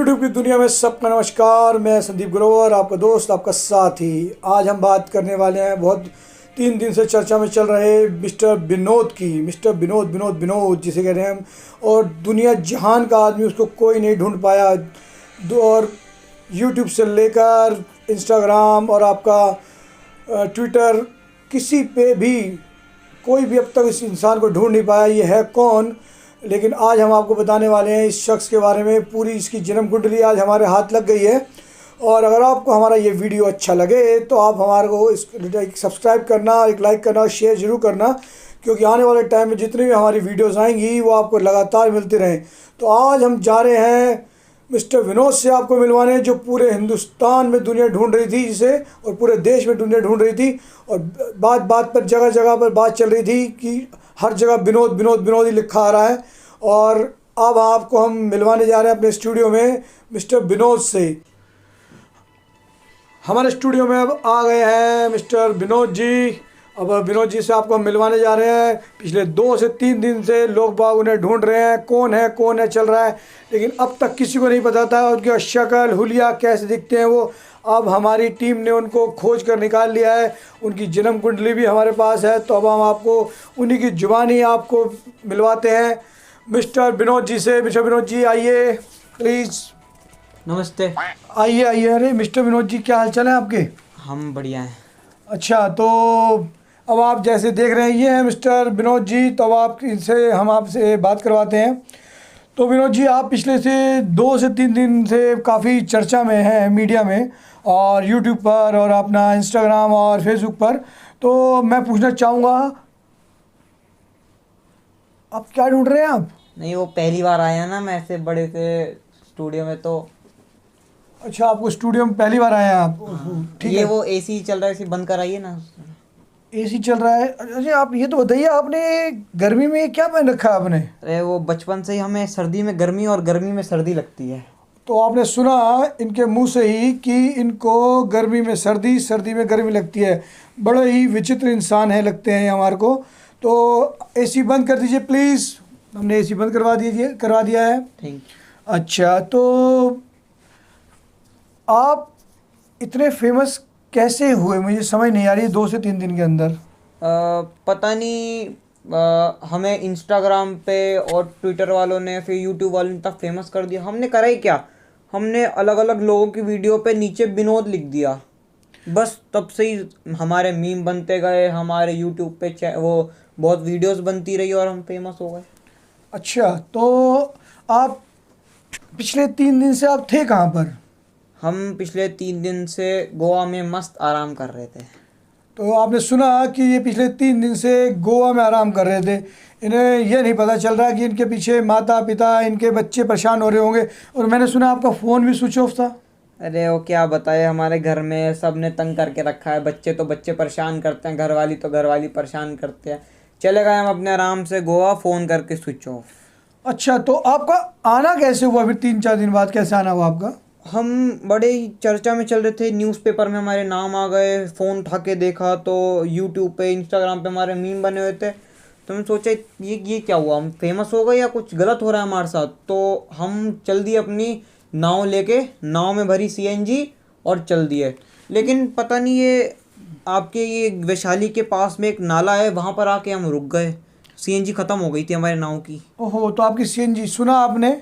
YouTube की दुनिया में सबका नमस्कार। मैं संदीप ग्रोवर, आपका दोस्त, आपका साथी। आज हम बात करने वाले हैं बहुत 3 दिन से चर्चा में चल रहे मिस्टर विनोद की। मिस्टर विनोद विनोद विनोद जिसे कह रहे हैं हम, और दुनिया जहान का आदमी उसको कोई नहीं ढूंढ पाया। और यूट्यूब से लेकर इंस्टाग्राम और आपका ट्विटर, किसी पे भी कोई भी अब तक इस इंसान को ढूंढ नहीं पाया। ये है कौन? लेकिन आज हम आपको बताने वाले हैं इस शख्स के बारे में। पूरी इसकी जन्म कुंडली आज हमारे हाथ लग गई है। और अगर आपको हमारा ये वीडियो अच्छा लगे तो आप हमारे को इस सब्सक्राइब करना, एक लाइक करना और शेयर ज़रूर करना, क्योंकि आने वाले टाइम में जितनी भी हमारी वीडियोस आएंगी वो आपको लगातार मिलती रहें। तो आज हम जा रहे हैं मिस्टर विनोद से आपको मिलवाने, जो पूरे हिंदुस्तान में दुनिया ढूंढ रही थी जिसे, और पूरे देश में दुनिया ढूंढ रही थी। और बात बात पर, जगह जगह पर बात चल रही थी कि हर जगह विनोद विनोद विनोद ही लिखा आ रहा है। और अब आपको हम मिलवाने जा रहे हैं अपने स्टूडियो में मिस्टर विनोद से। हमारे स्टूडियो में अब आ गए हैं मिस्टर विनोद जी। अब विनोद जी से आपको हम मिलवाने जा रहे हैं। पिछले 2 से 3 दिन से लोग बाग उन्हें ढूंढ रहे हैं, कौन है चल रहा है, लेकिन अब तक किसी को नहीं पता था उनकी शक्ल हुलिया कैसे दिखते हैं वो। अब हमारी टीम ने उनको खोज कर निकाल लिया है। उनकी जन्म कुंडली भी हमारे पास है। तो अब हम आपको उन्हीं की जुबानी आपको मिलवाते हैं मिस्टर विनोद जी से। मिस्टर विनोद जी आइए प्लीज़। नमस्ते। आइए आइए। अरे मिस्टर विनोद जी, क्या हाल चाल है आपके? हम बढ़िया हैं। अच्छा, तो अब आप जैसे देख रहे हैं ये हैं मिस्टर विनोद जी। तो अब हम आपसे बात करवाते हैं। तो विनोद जी, आप पिछले से 2 से 3 दिन से काफ़ी चर्चा में हैं मीडिया में, और यूट्यूब पर और अपना इंस्टाग्राम और फेसबुक पर। तो मैं पूछना चाहूँगा, आप क्या ढूंढ रहे हैं आप? नहीं, वो पहली बार आए हैं ना मैं ऐसे बड़े से स्टूडियो में। तो अच्छा, आपको स्टूडियो में पहली बार आए हैं आप? ठीक ये है। वो एसी चल रहा है, इसे बंद कराइए ना। एसी चल रहा है? अच्छा, आप ये तो बताइए, आपने गर्मी में क्या पहन रखा है आपने? अरे वो बचपन से ही हमें सर्दी में गर्मी और गर्मी में सर्दी लगती है। तो आपने सुना इनके मुंह से ही कि इनको गर्मी में सर्दी, सर्दी में गर्मी लगती है। बड़े ही विचित्र इंसान है लगते हैं हमारे को। तो एसी बंद कर दीजिए प्लीज़। हमने एसी बंद करवा दिया है। ठीक। अच्छा, तो आप इतने फेमस कैसे हुए, मुझे समझ नहीं आ रही 2 से 3 दिन के अंदर। पता नहीं, हमें इंस्टाग्राम पे और ट्विटर वालों ने, फिर यूट्यूब वालों ने तक फेमस कर दिया। हमने करा ही क्या, हमने अलग अलग लोगों की वीडियो पे नीचे विनोद लिख दिया, बस तब से ही हमारे मीम बनते गए। हमारे यूट्यूब पे वो बहुत वीडियोस बनती रही और हम फेमस हो गए। अच्छा, तो आप पिछले 3 दिन से आप थे कहाँ पर? हम पिछले 3 दिन से गोवा में मस्त आराम कर रहे थे। तो आपने सुना कि ये पिछले 3 दिन से गोवा में आराम कर रहे थे। इन्हें यह नहीं पता चल रहा कि इनके पीछे माता पिता, इनके बच्चे परेशान हो रहे होंगे। और मैंने सुना आपका फ़ोन भी स्विच ऑफ था। अरे वो क्या बताए, हमारे घर में सब ने तंग करके रखा है। बच्चे तो बच्चे परेशान करते हैं, घरवाली तो घरवाली परेशान करते हैं। चले गए हम अपने आराम से गोवा, फ़ोन करके स्विच ऑफ। अच्छा, तो आपका आना कैसे हुआ? फिर 3-4 दिन बाद कैसे आना हुआ आपका? हम बड़े ही चर्चा में चल रहे थे, न्यूज़पेपर में हमारे नाम आ गए। फ़ोन उठा के देखा तो यूट्यूब पे, इंस्टाग्राम पे हमारे मीम बने हुए थे। तो हमने सोचा ये क्या हुआ, हम फेमस हो गए या कुछ गलत हो रहा है हमारे साथ। तो हम चल दिए अपनी नाव लेके, नाव में भरी CNG और चल दिए। लेकिन पता नहीं, ये आपके ये वैशाली के पास में एक नाला है, वहाँ पर आके हम रुक गए। CNG ख़त्म हो गई थी हमारे नाव की। ओहो, तो आपकी CNG सुना आपने?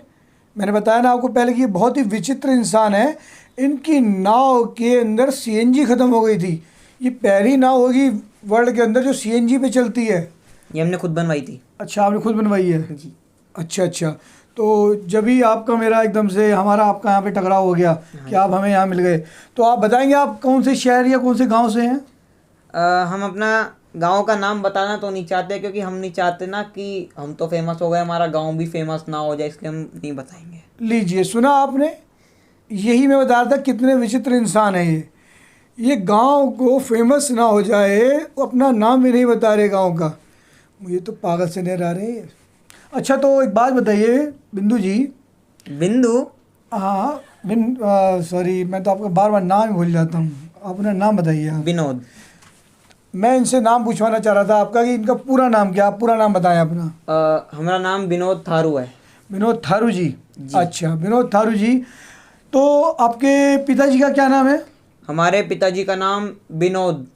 मैंने बताया ना आपको पहले कि ये बहुत ही विचित्र इंसान है। इनकी नाव के अंदर CNG ख़त्म हो गई थी। ये पहली नाव होगी वर्ल्ड के अंदर जो CNG पे चलती है। ये हमने खुद बनवाई थी। अच्छा, आपने खुद बनवाई है? जी। अच्छा। तो जब ही आपका मेरा एकदम से हमारा आपका यहाँ पे टकराव हो गया कि आप हमें यहाँ मिल गए, तो आप बताएंगे आप कौन से शहर या कौन से गांव से हैं? हम अपना गांव का नाम बताना तो नहीं चाहते, क्योंकि हम नहीं चाहते ना कि हम तो फेमस हो गए, हमारा गांव भी फेमस ना हो जाए, इसलिए हम नहीं बताएंगे। लीजिए, सुना आपने? यही मैं बता रहा था कितने विचित्र इंसान है ये गांव को फेमस ना हो जाए, अपना नाम भी नहीं बता रहे गांव का। मुझे तो पागल से नहीं रह रहे हैं। अच्छा, तो एक बात बताइए बिंदु जी। बिंदु? हाँ, सॉरी, मैं तो आपका बार बार नाम ही भूल जाता हूँ। अपना नाम बताइए आप। विनोद। मैं इनसे नाम पूछवाना चाह रहा था आपका कि इनका पूरा नाम क्या? आप पूरा नाम बताएं अपना। हमारा नाम विनोद थारू है। विनोद थारू जी? अच्छा, विनोद थारू जी, तो आपके पिताजी का क्या नाम है? हमारे पिताजी का नाम विनोद।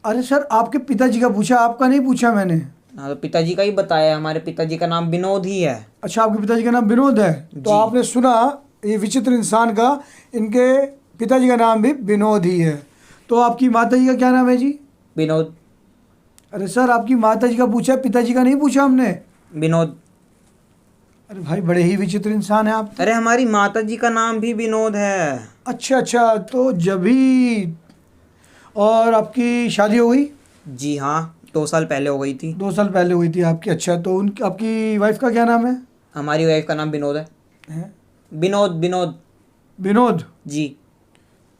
अरे सर, आपके पिताजी का पूछा, आपका नहीं पूछा मैंने। हाँ, तो पिताजी का ही बताया, हमारे पिताजी का नाम विनोद ही है। अच्छा, आपके पिताजी का नाम विनोद है। तो जी। आपने सुना ये विचित्र इंसान का, इनके पिताजी का नाम भी विनोद ही है। तो आपकी माताजी का क्या नाम है जी? विनोद। अरे सर, आपकी माताजी का पूछा, पिताजी का नहीं पूछा हमने। विनोद। अरे भाई, बड़े ही विचित्र इंसान है आप। अरे हमारी माताजी का नाम भी विनोद है। अच्छा अच्छा, तो जब भी। और आपकी शादी हो गई? जी हाँ, 2 साल पहले हो गई थी। 2 साल पहले हुई थी आपकी। अच्छा, तो उन आपकी वाइफ का क्या नाम है? हमारी वाइफ का नाम विनोद है। हैं? विनोद विनोद। विनोद। जी।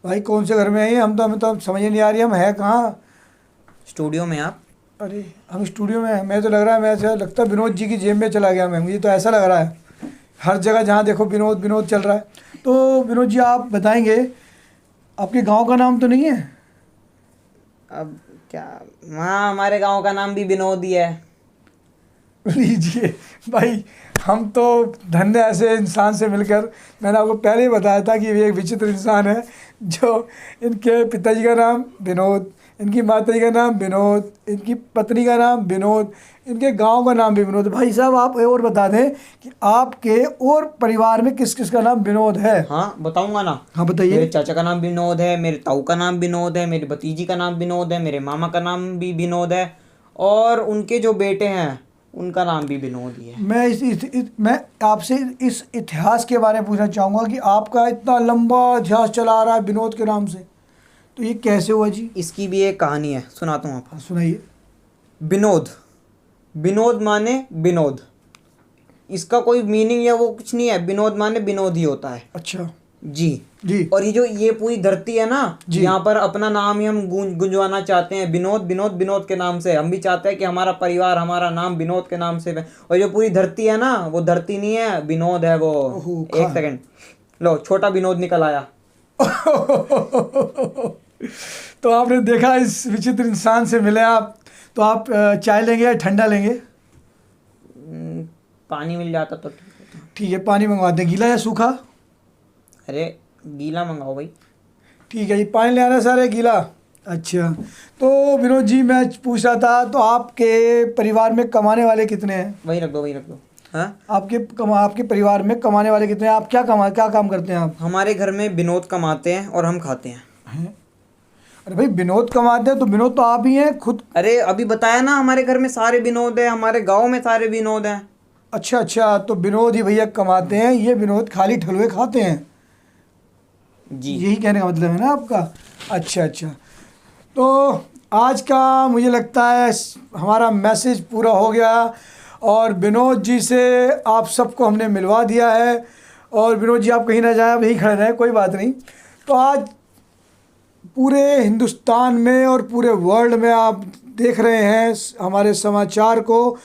भाई कौन से घर में है ये? हमें तो समझ ही नहीं आ रही, हम है कहाँ? स्टूडियो में आप। अरे हम स्टूडियो में हैं। मैं तो लग रहा है, मैं ऐसा लगता है विनोद जी की जेब में चला गया मैं, मुझे तो ऐसा लग रहा है। हर जगह जहाँ देखो विनोद विनोद चल रहा है। तो विनोद जी, आप बताएंगे आपके गांव का नाम तो नहीं है? अब क्या, हाँ हमारे गांव का नाम भी विनोद ही है। लीजिए भाई, हम तो धन्य ऐसे इंसान से मिलकर। मैंने आपको पहले ही बताया था कि ये एक विचित्र इंसान है, जो इनके पिताजी का नाम विनोद, इनकी माताजी का नाम विनोद, इनकी पत्नी का नाम विनोद, इनके गांव का नाम भी विनोद। भाई साहब, आप और बता दें कि आपके और परिवार में किस किस का नाम विनोद है? हाँ बताऊंगा ना। हाँ मेरे बताइए। चाचा का नाम विनोद है, मेरे ताऊ का नाम विनोद है, मेरी भतीजी का नाम विनोद है, मेरे मामा का नाम भी विनोद है, और उनके जो बेटे हैं उनका नाम भी विनोद ही है। मैं आपसे इस इतिहास के बारे में पूछना चाहूँगा कि आपका इतना लंबा इतिहास चला आ रहा है विनोद के नाम से, तो ये कैसे हुआ जी? इसकी भी एक कहानी है, सुनाता हूँ आपको। हाँ, सुनाइए। विनोद, विनोद माने विनोद, इसका कोई मीनिंग या वो कुछ नहीं है, विनोद माने विनोद ही होता है। अच्छा जी। जी। और ये पूरी धरती है ना, जी। यहाँ पर अपना नाम ही हम गुंजवाना चाहते हैं, विनोद विनोद विनोद के नाम से। हम भी चाहते हैं कि हमारा परिवार, हमारा नाम विनोद के नाम से है। और जो पूरी धरती है ना, वो धरती नहीं है, विनोद है वो। ओहो, एक सेकंड, लो छोटा विनोद निकल आया। तो आपने देखा, इस विचित्र इंसान से मिले आप, तो आप चाय लेंगे या ठंडा लेंगे? पानी मिल जाता तो ठीक होता। ठीक है, पानी मंगवा दें। गीला या सूखा? अरे गीला मंगाओ भाई। ठीक है जी, पानी ले आना सर, गीला। अच्छा, तो विनोद जी, मैं पूछ रहा था, तो आपके परिवार में कमाने वाले कितने हैं? वही रख दो, वही रख दो। हाँ, आपके परिवार में कमाने वाले कितने हैं? आप क्या काम करते हैं आप? हमारे घर में विनोद कमाते हैं और हम खाते हैं। हैं? अरे भाई, विनोद कमाते हैं तो विनोद तो आप ही हैं खुद। अरे अभी बताया ना, हमारे घर में सारे विनोद है, हमारे गांव में सारे विनोद हैं। अच्छा अच्छा, तो विनोद ही भैया कमाते हैं, ये विनोद खाली ठलुए खाते हैं, जी। यही कहने का मतलब है ना आपका? अच्छा अच्छा, तो आज का मुझे लगता है हमारा मैसेज पूरा हो गया, और विनोद जी से आप सबको हमने मिलवा दिया है। और विनोद जी, आप कहीं ना जाए, आप यहीं खड़े रहें, कोई बात नहीं। तो आज पूरे हिंदुस्तान में और पूरे वर्ल्ड में आप देख रहे हैं हमारे समाचार को,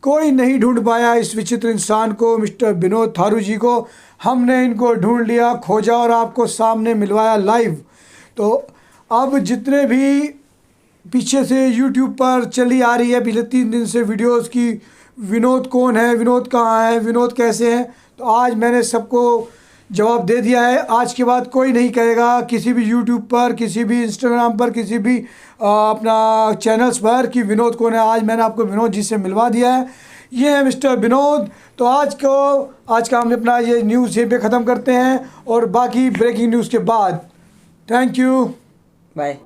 कोई नहीं ढूंढ पाया इस विचित्र इंसान को, मिस्टर विनोद थारू जी को। हमने इनको ढूंढ लिया, खोजा और आपको सामने मिलवाया लाइव। तो अब जितने भी पीछे से यूट्यूब पर चली आ रही है पिछले 3 दिन से वीडियोस की, विनोद कौन है, विनोद कहाँ है, विनोद कैसे हैं, तो आज मैंने सबको जवाब दे दिया है। आज के बाद कोई नहीं कहेगा किसी भी यूट्यूब पर, किसी भी इंस्टाग्राम पर, किसी भी अपना चैनल्स पर कि विनोद कौन है। आज मैंने आपको विनोद जी से मिलवा दिया है, ये है मिस्टर विनोद। तो आज का हम अपना ये न्यूज़ यहीं पे ख़त्म करते हैं, और बाकी ब्रेकिंग न्यूज़ के बाद। Thank you, bye.